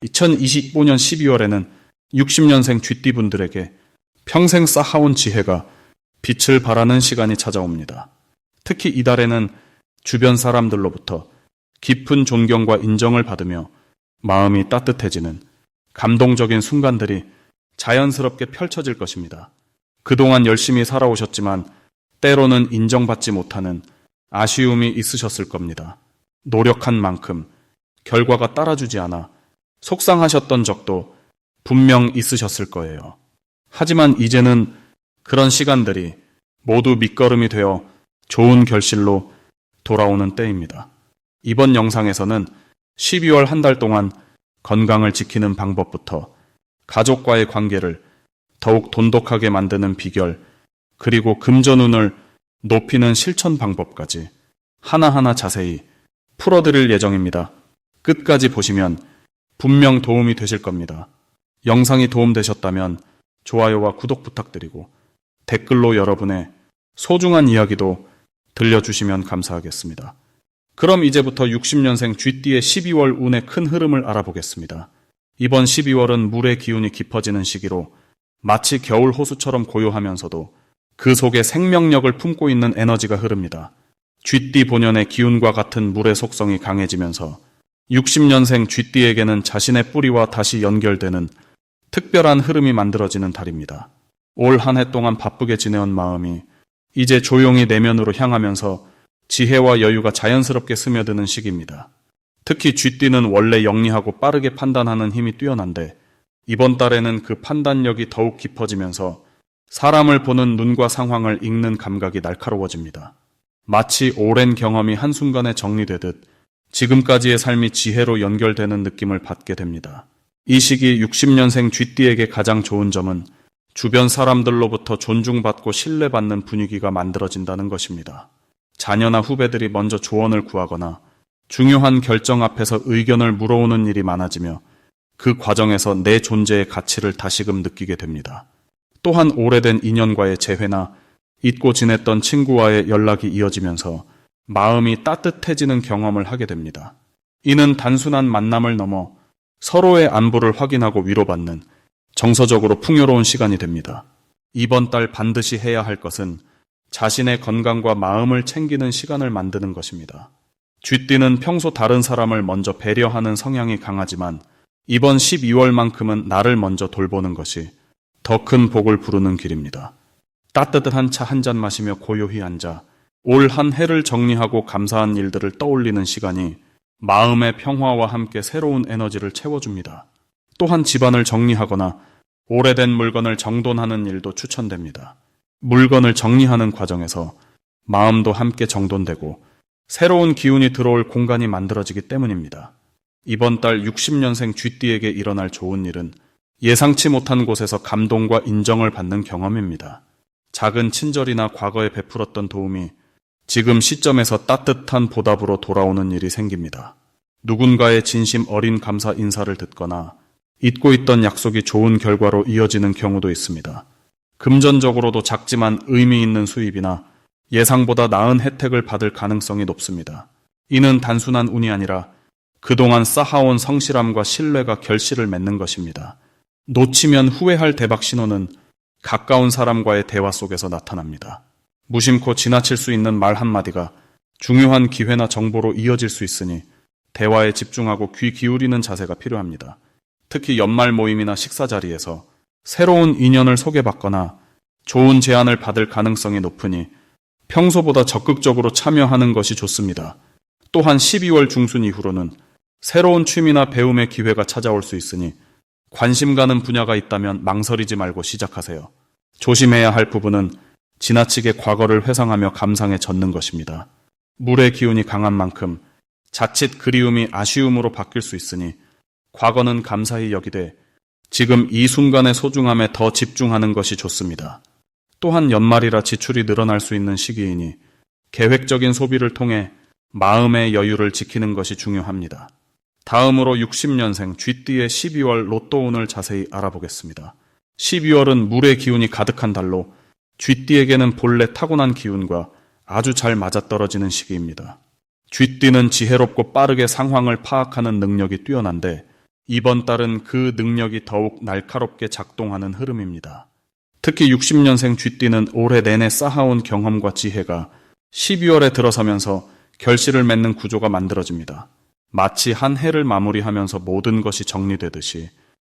2025년 12월에는 60년생 쥐띠분들에게 평생 쌓아온 지혜가 빛을 발하는 시간이 찾아옵니다. 특히 이달에는 주변 사람들로부터 깊은 존경과 인정을 받으며 마음이 따뜻해지는 감동적인 순간들이 자연스럽게 펼쳐질 것입니다. 그동안 열심히 살아오셨지만 때로는 인정받지 못하는 아쉬움이 있으셨을 겁니다. 노력한 만큼 결과가 따라주지 않아 속상하셨던 적도 분명 있으셨을 거예요. 하지만 이제는 그런 시간들이 모두 밑거름이 되어 좋은 결실로 돌아오는 때입니다. 이번 영상에서는 12월 한 달 동안 건강을 지키는 방법부터 가족과의 관계를 더욱 돈독하게 만드는 비결, 그리고 금전운을 높이는 실천 방법까지 하나하나 자세히 풀어드릴 예정입니다. 끝까지 보시면 분명 도움이 되실 겁니다. 영상이 도움되셨다면 좋아요와 구독 부탁드리고 댓글로 여러분의 소중한 이야기도 들려주시면 감사하겠습니다. 그럼 이제부터 60년생 쥐띠의 12월 운의 큰 흐름을 알아보겠습니다. 이번 12월은 물의 기운이 깊어지는 시기로 마치 겨울 호수처럼 고요하면서도 그 속에 생명력을 품고 있는 에너지가 흐릅니다. 쥐띠 본연의 기운과 같은 물의 속성이 강해지면서 60년생 쥐띠에게는 자신의 뿌리와 다시 연결되는 특별한 흐름이 만들어지는 달입니다. 올 한 해 동안 바쁘게 지내온 마음이 이제 조용히 내면으로 향하면서 지혜와 여유가 자연스럽게 스며드는 시기입니다. 특히 쥐띠는 원래 영리하고 빠르게 판단하는 힘이 뛰어난데 이번 달에는 그 판단력이 더욱 깊어지면서 사람을 보는 눈과 상황을 읽는 감각이 날카로워집니다. 마치 오랜 경험이 한순간에 정리되듯 지금까지의 삶이 지혜로 연결되는 느낌을 받게 됩니다. 이 시기 60년생 쥐띠에게 가장 좋은 점은 주변 사람들로부터 존중받고 신뢰받는 분위기가 만들어진다는 것입니다. 자녀나 후배들이 먼저 조언을 구하거나 중요한 결정 앞에서 의견을 물어오는 일이 많아지며 그 과정에서 내 존재의 가치를 다시금 느끼게 됩니다. 또한 오래된 인연과의 재회나 잊고 지냈던 친구와의 연락이 이어지면서 마음이 따뜻해지는 경험을 하게 됩니다. 이는 단순한 만남을 넘어 서로의 안부를 확인하고 위로받는 정서적으로 풍요로운 시간이 됩니다. 이번 달 반드시 해야 할 것은 자신의 건강과 마음을 챙기는 시간을 만드는 것입니다. 쥐띠는 평소 다른 사람을 먼저 배려하는 성향이 강하지만 이번 12월만큼은 나를 먼저 돌보는 것이 더 큰 복을 부르는 길입니다. 따뜻한 차 한 잔 마시며 고요히 앉아 올 한 해를 정리하고 감사한 일들을 떠올리는 시간이 마음의 평화와 함께 새로운 에너지를 채워줍니다. 또한 집안을 정리하거나 오래된 물건을 정돈하는 일도 추천됩니다. 물건을 정리하는 과정에서 마음도 함께 정돈되고 새로운 기운이 들어올 공간이 만들어지기 때문입니다. 이번 달 60년생 쥐띠에게 일어날 좋은 일은 예상치 못한 곳에서 감동과 인정을 받는 경험입니다. 작은 친절이나 과거에 베풀었던 도움이 지금 시점에서 따뜻한 보답으로 돌아오는 일이 생깁니다. 누군가의 진심 어린 감사 인사를 듣거나 잊고 있던 약속이 좋은 결과로 이어지는 경우도 있습니다. 금전적으로도 작지만 의미 있는 수입이나 예상보다 나은 혜택을 받을 가능성이 높습니다. 이는 단순한 운이 아니라 그동안 쌓아온 성실함과 신뢰가 결실을 맺는 것입니다. 놓치면 후회할 대박 신호는 가까운 사람과의 대화 속에서 나타납니다. 무심코 지나칠 수 있는 말 한마디가 중요한 기회나 정보로 이어질 수 있으니 대화에 집중하고 귀 기울이는 자세가 필요합니다. 특히 연말 모임이나 식사 자리에서 새로운 인연을 소개받거나 좋은 제안을 받을 가능성이 높으니 평소보다 적극적으로 참여하는 것이 좋습니다. 또한 12월 중순 이후로는 새로운 취미나 배움의 기회가 찾아올 수 있으니 관심 가는 분야가 있다면 망설이지 말고 시작하세요. 조심해야 할 부분은 지나치게 과거를 회상하며 감상에 젖는 것입니다. 물의 기운이 강한 만큼 자칫 그리움이 아쉬움으로 바뀔 수 있으니 과거는 감사히 여기되 지금 이 순간의 소중함에 더 집중하는 것이 좋습니다. 또한 연말이라 지출이 늘어날 수 있는 시기이니 계획적인 소비를 통해 마음의 여유를 지키는 것이 중요합니다. 다음으로 60년생 쥐띠의 12월 로또운을 자세히 알아보겠습니다. 12월은 물의 기운이 가득한 달로 쥐띠에게는 본래 타고난 기운과 아주 잘 맞아떨어지는 시기입니다. 쥐띠는 지혜롭고 빠르게 상황을 파악하는 능력이 뛰어난데 이번 달은 그 능력이 더욱 날카롭게 작동하는 흐름입니다. 특히 60년생 쥐띠는 올해 내내 쌓아온 경험과 지혜가 12월에 들어서면서 결실을 맺는 구조가 만들어집니다. 마치 한 해를 마무리하면서 모든 것이 정리되듯이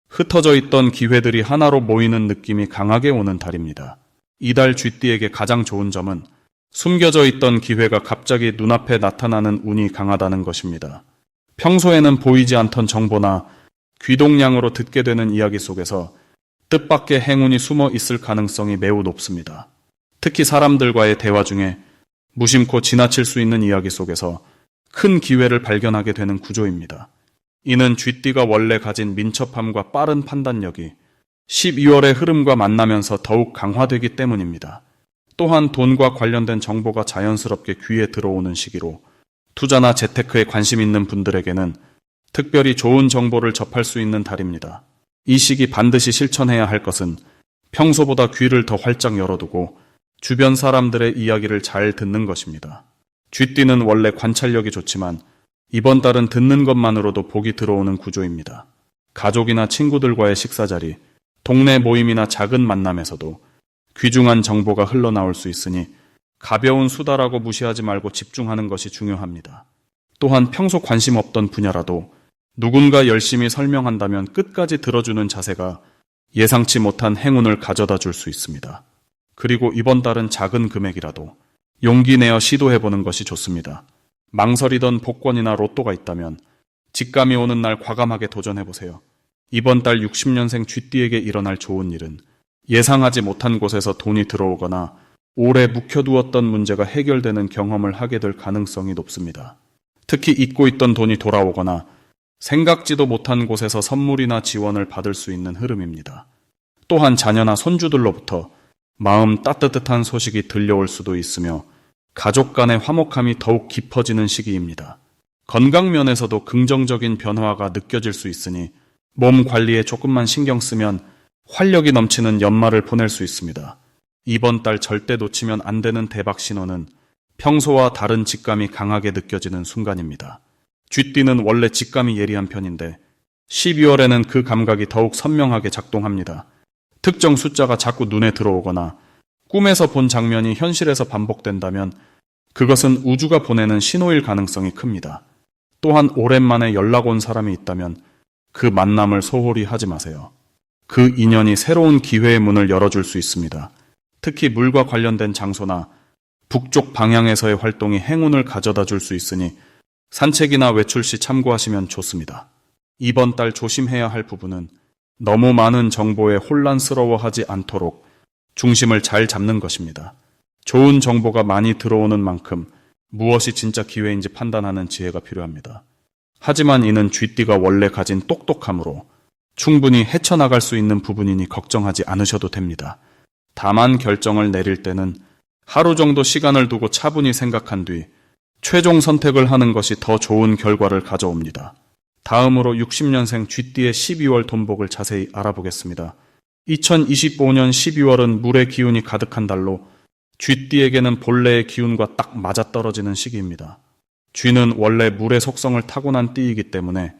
흩어져 있던 기회들이 하나로 모이는 느낌이 강하게 오는 달입니다. 이달 쥐띠에게 가장 좋은 점은 숨겨져 있던 기회가 갑자기 눈앞에 나타나는 운이 강하다는 것입니다. 평소에는 보이지 않던 정보나 귀동량으로 듣게 되는 이야기 속에서 뜻밖의 행운이 숨어 있을 가능성이 매우 높습니다. 특히 사람들과의 대화 중에 무심코 지나칠 수 있는 이야기 속에서 큰 기회를 발견하게 되는 구조입니다. 이는 쥐띠가 원래 가진 민첩함과 빠른 판단력이 12월의 흐름과 만나면서 더욱 강화되기 때문입니다. 또한 돈과 관련된 정보가 자연스럽게 귀에 들어오는 시기로 투자나 재테크에 관심 있는 분들에게는 특별히 좋은 정보를 접할 수 있는 달입니다. 이 시기 반드시 실천해야 할 것은 평소보다 귀를 더 활짝 열어두고 주변 사람들의 이야기를 잘 듣는 것입니다. 쥐띠는 원래 관찰력이 좋지만 이번 달은 듣는 것만으로도 복이 들어오는 구조입니다. 가족이나 친구들과의 식사자리, 동네 모임이나 작은 만남에서도 귀중한 정보가 흘러나올 수 있으니 가벼운 수다라고 무시하지 말고 집중하는 것이 중요합니다. 또한 평소 관심 없던 분야라도 누군가 열심히 설명한다면 끝까지 들어주는 자세가 예상치 못한 행운을 가져다 줄 수 있습니다. 그리고 이번 달은 작은 금액이라도 용기 내어 시도해보는 것이 좋습니다. 망설이던 복권이나 로또가 있다면 직감이 오는 날 과감하게 도전해보세요. 이번 달 60년생 쥐띠에게 일어날 좋은 일은 예상하지 못한 곳에서 돈이 들어오거나 오래 묵혀두었던 문제가 해결되는 경험을 하게 될 가능성이 높습니다. 특히 잊고 있던 돈이 돌아오거나 생각지도 못한 곳에서 선물이나 지원을 받을 수 있는 흐름입니다. 또한 자녀나 손주들로부터 마음 따뜻한 소식이 들려올 수도 있으며 가족 간의 화목함이 더욱 깊어지는 시기입니다. 건강 면에서도 긍정적인 변화가 느껴질 수 있으니 몸 관리에 조금만 신경 쓰면 활력이 넘치는 연말을 보낼 수 있습니다. 이번 달 절대 놓치면 안 되는 대박 신호는 평소와 다른 직감이 강하게 느껴지는 순간입니다. 쥐띠는 원래 직감이 예리한 편인데 12월에는 그 감각이 더욱 선명하게 작동합니다. 특정 숫자가 자꾸 눈에 들어오거나 꿈에서 본 장면이 현실에서 반복된다면 그것은 우주가 보내는 신호일 가능성이 큽니다. 또한 오랜만에 연락 온 사람이 있다면 그 만남을 소홀히 하지 마세요. 그 인연이 새로운 기회의 문을 열어줄 수 있습니다. 특히 물과 관련된 장소나 북쪽 방향에서의 활동이 행운을 가져다 줄 수 있으니 산책이나 외출 시 참고하시면 좋습니다. 이번 달 조심해야 할 부분은 너무 많은 정보에 혼란스러워하지 않도록 중심을 잘 잡는 것입니다. 좋은 정보가 많이 들어오는 만큼 무엇이 진짜 기회인지 판단하는 지혜가 필요합니다. 하지만 이는 쥐띠가 원래 가진 똑똑함으로 충분히 헤쳐나갈 수 있는 부분이니 걱정하지 않으셔도 됩니다. 다만 결정을 내릴 때는 하루 정도 시간을 두고 차분히 생각한 뒤 최종 선택을 하는 것이 더 좋은 결과를 가져옵니다. 다음으로 60년생 쥐띠의 12월 돈복을 자세히 알아보겠습니다. 2025년 12월은 물의 기운이 가득한 달로 쥐띠에게는 본래의 기운과 딱 맞아떨어지는 시기입니다. 쥐는 원래 물의 속성을 타고난 띠이기 때문에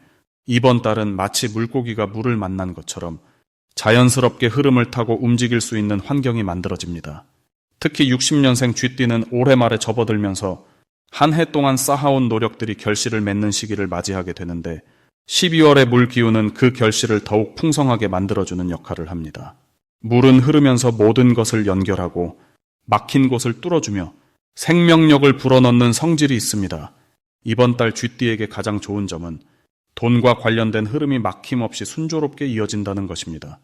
이번 달은 마치 물고기가 물을 만난 것처럼 자연스럽게 흐름을 타고 움직일 수 있는 환경이 만들어집니다. 특히 60년생 쥐띠는 올해 말에 접어들면서 한 해 동안 쌓아온 노력들이 결실을 맺는 시기를 맞이하게 되는데 12월의 물 기운은 그 결실을 더욱 풍성하게 만들어주는 역할을 합니다. 물은 흐르면서 모든 것을 연결하고 막힌 곳을 뚫어주며 생명력을 불어넣는 성질이 있습니다. 이번 달 쥐띠에게 가장 좋은 점은 돈과 관련된 흐름이 막힘없이 순조롭게 이어진다는 것입니다.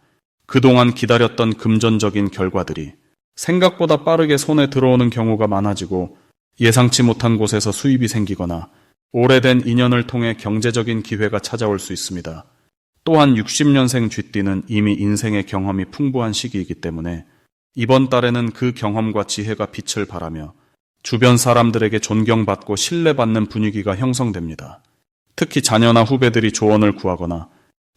그동안 기다렸던 금전적인 결과들이 생각보다 빠르게 손에 들어오는 경우가 많아지고 예상치 못한 곳에서 수입이 생기거나 오래된 인연을 통해 경제적인 기회가 찾아올 수 있습니다. 또한 60년생 쥐띠는 이미 인생의 경험이 풍부한 시기이기 때문에 이번 달에는 그 경험과 지혜가 빛을 발하며 주변 사람들에게 존경받고 신뢰받는 분위기가 형성됩니다. 특히 자녀나 후배들이 조언을 구하거나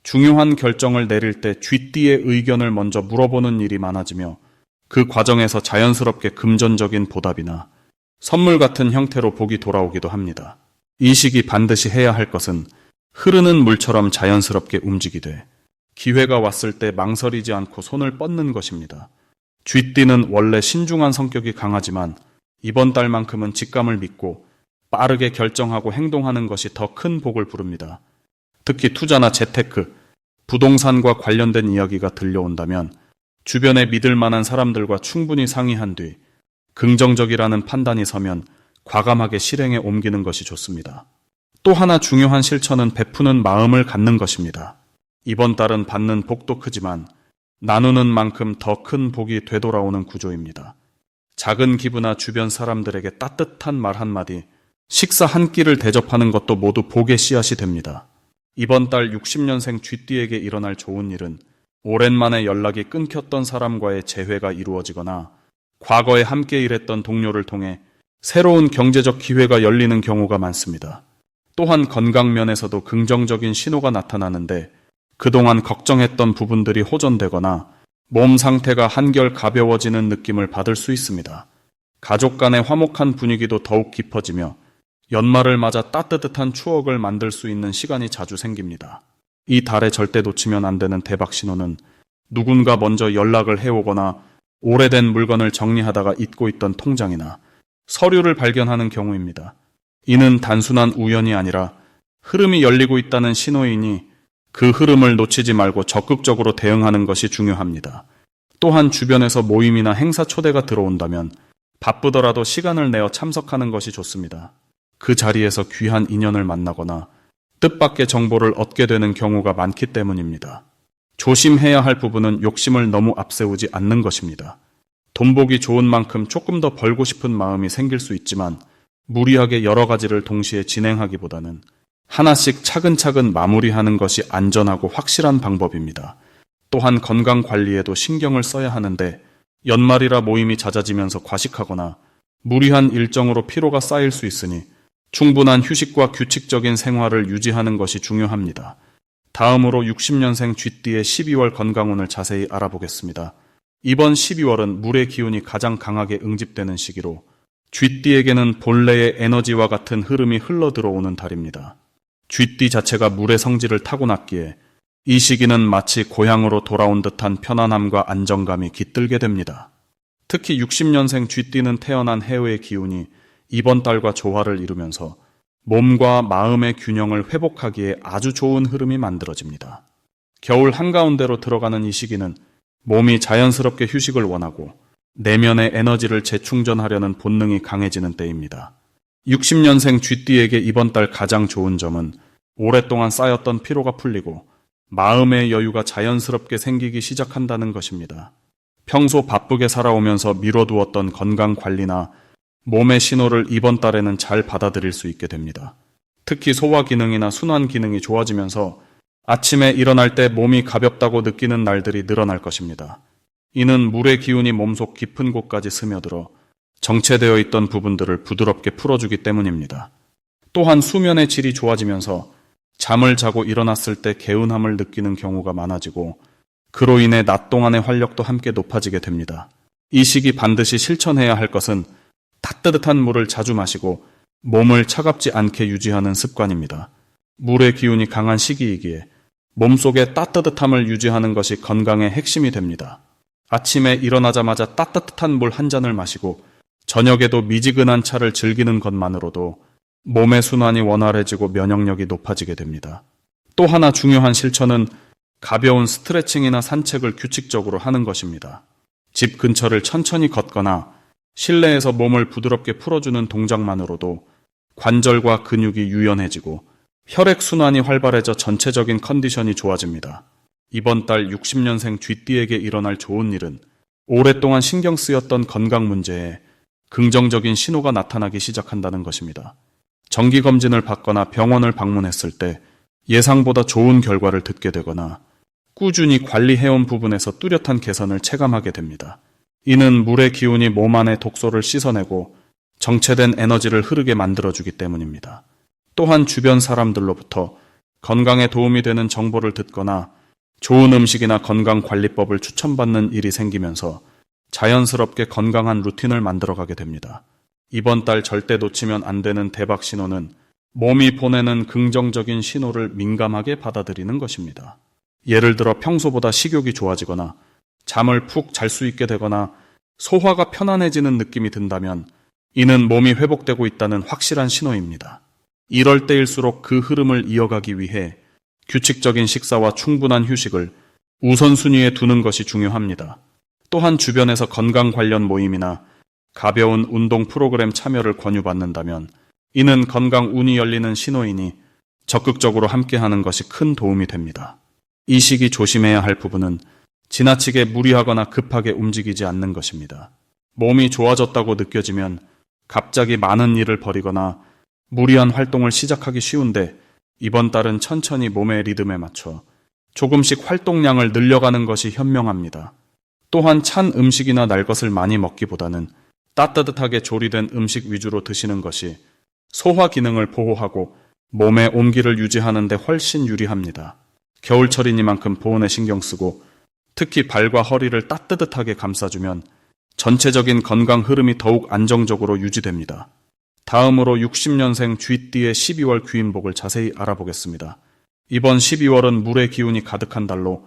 중요한 결정을 내릴 때 쥐띠의 의견을 먼저 물어보는 일이 많아지며 그 과정에서 자연스럽게 금전적인 보답이나 선물 같은 형태로 복이 돌아오기도 합니다. 이 시기 반드시 해야 할 것은 흐르는 물처럼 자연스럽게 움직이되 기회가 왔을 때 망설이지 않고 손을 뻗는 것입니다. 쥐띠는 원래 신중한 성격이 강하지만 이번 달만큼은 직감을 믿고 빠르게 결정하고 행동하는 것이 더 큰 복을 부릅니다. 특히 투자나 재테크, 부동산과 관련된 이야기가 들려온다면 주변에 믿을 만한 사람들과 충분히 상의한 뒤 긍정적이라는 판단이 서면 과감하게 실행에 옮기는 것이 좋습니다. 또 하나 중요한 실천은 베푸는 마음을 갖는 것입니다. 이번 달은 받는 복도 크지만 나누는 만큼 더 큰 복이 되돌아오는 구조입니다. 작은 기부나 주변 사람들에게 따뜻한 말 한마디, 식사 한 끼를 대접하는 것도 모두 복의 씨앗이 됩니다. 이번 달 60년생 쥐띠에게 일어날 좋은 일은 오랜만에 연락이 끊겼던 사람과의 재회가 이루어지거나 과거에 함께 일했던 동료를 통해 새로운 경제적 기회가 열리는 경우가 많습니다. 또한 건강면에서도 긍정적인 신호가 나타나는데 그동안 걱정했던 부분들이 호전되거나 몸 상태가 한결 가벼워지는 느낌을 받을 수 있습니다. 가족 간의 화목한 분위기도 더욱 깊어지며 연말을 맞아 따뜻한 추억을 만들 수 있는 시간이 자주 생깁니다. 이 달에 절대 놓치면 안 되는 대박 신호는 누군가 먼저 연락을 해오거나 오래된 물건을 정리하다가 잊고 있던 통장이나 서류를 발견하는 경우입니다. 이는 단순한 우연이 아니라 흐름이 열리고 있다는 신호이니 그 흐름을 놓치지 말고 적극적으로 대응하는 것이 중요합니다. 또한 주변에서 모임이나 행사 초대가 들어온다면 바쁘더라도 시간을 내어 참석하는 것이 좋습니다. 그 자리에서 귀한 인연을 만나거나 뜻밖의 정보를 얻게 되는 경우가 많기 때문입니다. 조심해야 할 부분은 욕심을 너무 앞세우지 않는 것입니다. 돈 보기 좋은 만큼 조금 더 벌고 싶은 마음이 생길 수 있지만 무리하게 여러 가지를 동시에 진행하기보다는 하나씩 차근차근 마무리하는 것이 안전하고 확실한 방법입니다. 또한 건강 관리에도 신경을 써야 하는데 연말이라 모임이 잦아지면서 과식하거나 무리한 일정으로 피로가 쌓일 수 있으니 충분한 휴식과 규칙적인 생활을 유지하는 것이 중요합니다. 다음으로 60년생 쥐띠의 12월 건강운을 자세히 알아보겠습니다. 이번 12월은 물의 기운이 가장 강하게 응집되는 시기로 쥐띠에게는 본래의 에너지와 같은 흐름이 흘러들어오는 달입니다. 쥐띠 자체가 물의 성질을 타고났기에 이 시기는 마치 고향으로 돌아온 듯한 편안함과 안정감이 깃들게 됩니다. 특히 60년생 쥐띠는 태어난 해의 기운이 이번 달과 조화를 이루면서 몸과 마음의 균형을 회복하기에 아주 좋은 흐름이 만들어집니다. 겨울 한가운데로 들어가는 이 시기는 몸이 자연스럽게 휴식을 원하고 내면의 에너지를 재충전하려는 본능이 강해지는 때입니다. 60년생 쥐띠에게 이번 달 가장 좋은 점은 오랫동안 쌓였던 피로가 풀리고 마음의 여유가 자연스럽게 생기기 시작한다는 것입니다. 평소 바쁘게 살아오면서 미뤄두었던 건강 관리나 몸의 신호를 이번 달에는 잘 받아들일 수 있게 됩니다. 특히 소화 기능이나 순환 기능이 좋아지면서 아침에 일어날 때 몸이 가볍다고 느끼는 날들이 늘어날 것입니다. 이는 물의 기운이 몸속 깊은 곳까지 스며들어 정체되어 있던 부분들을 부드럽게 풀어주기 때문입니다. 또한 수면의 질이 좋아지면서 잠을 자고 일어났을 때 개운함을 느끼는 경우가 많아지고 그로 인해 낮 동안의 활력도 함께 높아지게 됩니다. 이 시기 반드시 실천해야 할 것은 따뜻한 물을 자주 마시고 몸을 차갑지 않게 유지하는 습관입니다. 물의 기운이 강한 시기이기에 몸속의 따뜻함을 유지하는 것이 건강의 핵심이 됩니다. 아침에 일어나자마자 따뜻한 물 한 잔을 마시고 저녁에도 미지근한 차를 즐기는 것만으로도 몸의 순환이 원활해지고 면역력이 높아지게 됩니다. 또 하나 중요한 실천은 가벼운 스트레칭이나 산책을 규칙적으로 하는 것입니다. 집 근처를 천천히 걷거나 실내에서 몸을 부드럽게 풀어주는 동작만으로도 관절과 근육이 유연해지고 혈액순환이 활발해져 전체적인 컨디션이 좋아집니다. 이번 달 60년생 쥐띠에게 일어날 좋은 일은 오랫동안 신경 쓰였던 건강 문제에 긍정적인 신호가 나타나기 시작한다는 것입니다. 정기검진을 받거나 병원을 방문했을 때 예상보다 좋은 결과를 듣게 되거나 꾸준히 관리해온 부분에서 뚜렷한 개선을 체감하게 됩니다. 이는 물의 기운이 몸 안의 독소를 씻어내고 정체된 에너지를 흐르게 만들어주기 때문입니다. 또한 주변 사람들로부터 건강에 도움이 되는 정보를 듣거나 좋은 음식이나 건강관리법을 추천받는 일이 생기면서 자연스럽게 건강한 루틴을 만들어가게 됩니다. 이번 달 절대 놓치면 안 되는 대박 신호는 몸이 보내는 긍정적인 신호를 민감하게 받아들이는 것입니다. 예를 들어 평소보다 식욕이 좋아지거나 잠을 푹 잘 수 있게 되거나 소화가 편안해지는 느낌이 든다면 이는 몸이 회복되고 있다는 확실한 신호입니다. 이럴 때일수록 그 흐름을 이어가기 위해 규칙적인 식사와 충분한 휴식을 우선순위에 두는 것이 중요합니다. 또한 주변에서 건강 관련 모임이나 가벼운 운동 프로그램 참여를 권유받는다면 이는 건강 운이 열리는 신호이니 적극적으로 함께하는 것이 큰 도움이 됩니다. 이 시기 조심해야 할 부분은 지나치게 무리하거나 급하게 움직이지 않는 것입니다. 몸이 좋아졌다고 느껴지면 갑자기 많은 일을 벌이거나 무리한 활동을 시작하기 쉬운데 이번 달은 천천히 몸의 리듬에 맞춰 조금씩 활동량을 늘려가는 것이 현명합니다. 또한 찬 음식이나 날 것을 많이 먹기보다는 따뜻하게 조리된 음식 위주로 드시는 것이 소화 기능을 보호하고 몸의 온기를 유지하는 데 훨씬 유리합니다. 겨울철이니만큼 보온에 신경 쓰고 특히 발과 허리를 따뜻하게 감싸주면 전체적인 건강 흐름이 더욱 안정적으로 유지됩니다. 다음으로 60년생 쥐띠의 12월 귀인복을 자세히 알아보겠습니다. 이번 12월은 물의 기운이 가득한 달로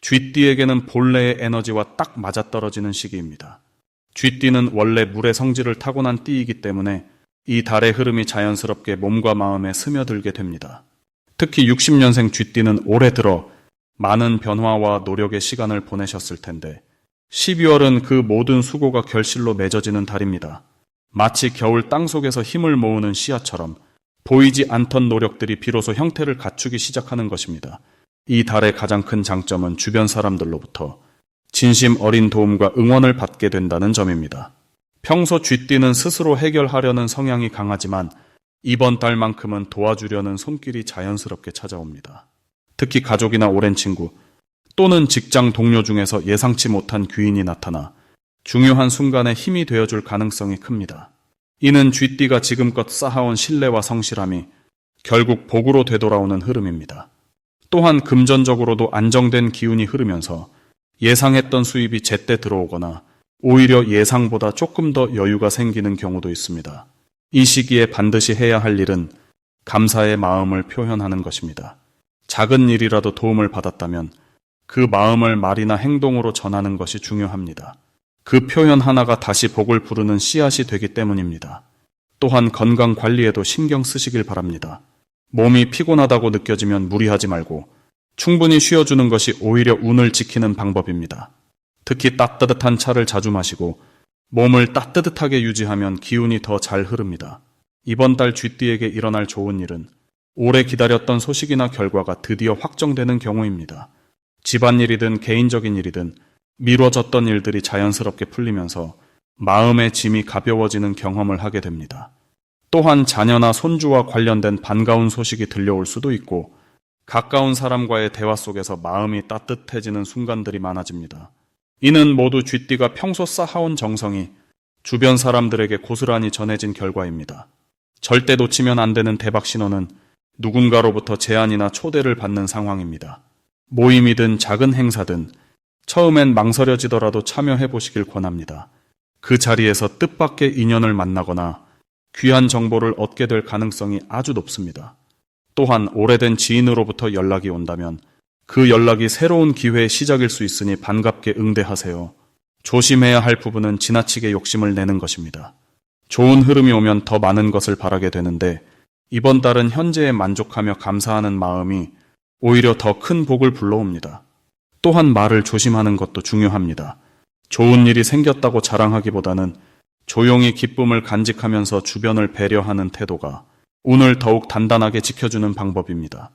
쥐띠에게는 본래의 에너지와 딱 맞아떨어지는 시기입니다. 쥐띠는 원래 물의 성질을 타고난 띠이기 때문에 이 달의 흐름이 자연스럽게 몸과 마음에 스며들게 됩니다. 특히 60년생 쥐띠는 올해 들어 많은 변화와 노력의 시간을 보내셨을 텐데 12월은 그 모든 수고가 결실로 맺어지는 달입니다. 마치 겨울 땅속에서 힘을 모으는 씨앗처럼 보이지 않던 노력들이 비로소 형태를 갖추기 시작하는 것입니다. 이 달의 가장 큰 장점은 주변 사람들로부터 진심 어린 도움과 응원을 받게 된다는 점입니다. 평소 쥐띠는 스스로 해결하려는 성향이 강하지만 이번 달만큼은 도와주려는 손길이 자연스럽게 찾아옵니다. 특히 가족이나 오랜 친구 또는 직장 동료 중에서 예상치 못한 귀인이 나타나 중요한 순간에 힘이 되어줄 가능성이 큽니다. 이는 쥐띠가 지금껏 쌓아온 신뢰와 성실함이 결국 복으로 되돌아오는 흐름입니다. 또한 금전적으로도 안정된 기운이 흐르면서 예상했던 수입이 제때 들어오거나 오히려 예상보다 조금 더 여유가 생기는 경우도 있습니다. 이 시기에 반드시 해야 할 일은 감사의 마음을 표현하는 것입니다. 작은 일이라도 도움을 받았다면 그 마음을 말이나 행동으로 전하는 것이 중요합니다. 그 표현 하나가 다시 복을 부르는 씨앗이 되기 때문입니다. 또한 건강 관리에도 신경 쓰시길 바랍니다. 몸이 피곤하다고 느껴지면 무리하지 말고 충분히 쉬어주는 것이 오히려 운을 지키는 방법입니다. 특히 따뜻한 차를 자주 마시고 몸을 따뜻하게 유지하면 기운이 더 잘 흐릅니다. 이번 달 쥐띠에게 일어날 좋은 일은 오래 기다렸던 소식이나 결과가 드디어 확정되는 경우입니다. 집안일이든 개인적인 일이든 미뤄졌던 일들이 자연스럽게 풀리면서 마음의 짐이 가벼워지는 경험을 하게 됩니다. 또한 자녀나 손주와 관련된 반가운 소식이 들려올 수도 있고 가까운 사람과의 대화 속에서 마음이 따뜻해지는 순간들이 많아집니다. 이는 모두 쥐띠가 평소 쌓아온 정성이 주변 사람들에게 고스란히 전해진 결과입니다. 절대 놓치면 안 되는 대박 신호는 누군가로부터 제안이나 초대를 받는 상황입니다. 모임이든 작은 행사든 처음엔 망설여지더라도 참여해 보시길 권합니다. 그 자리에서 뜻밖의 인연을 만나거나 귀한 정보를 얻게 될 가능성이 아주 높습니다. 또한 오래된 지인으로부터 연락이 온다면 그 연락이 새로운 기회의 시작일 수 있으니 반갑게 응대하세요. 조심해야 할 부분은 지나치게 욕심을 내는 것입니다. 좋은 흐름이 오면 더 많은 것을 바라게 되는데 이번 달은 현재에 만족하며 감사하는 마음이 오히려 더 큰 복을 불러옵니다. 또한 말을 조심하는 것도 중요합니다. 좋은 일이 생겼다고 자랑하기보다는 조용히 기쁨을 간직하면서 주변을 배려하는 태도가 운을 더욱 단단하게 지켜주는 방법입니다.